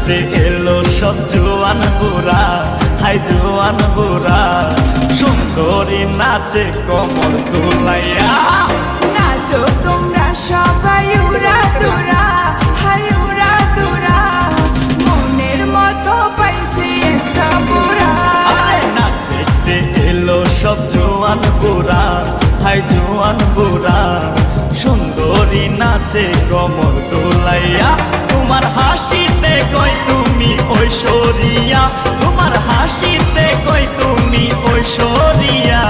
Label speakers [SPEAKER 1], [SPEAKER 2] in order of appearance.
[SPEAKER 1] নাচতে এলো সব জোয়ান বুড়া, হাই জোয়ান বুড়া, সুন্দরী নাচে কমর দুলাইয়া।
[SPEAKER 2] নাচো তোমরা সবাই উড়া দুরা, হাই উড়া দুরা, মনের মতো পাইছে একটা বুড়া।
[SPEAKER 1] নাচ দেখতে এলো সব জোয়ান বুড়া, হাই জোয়ান বুড়া, সুন্দরী নাচে কমর দোলাইয়া। তোমার হাসিতে কই তুমি ঐশ্বরিয়া, তোমার হাসিতে কই তুমি ঐশ্বরিয়া।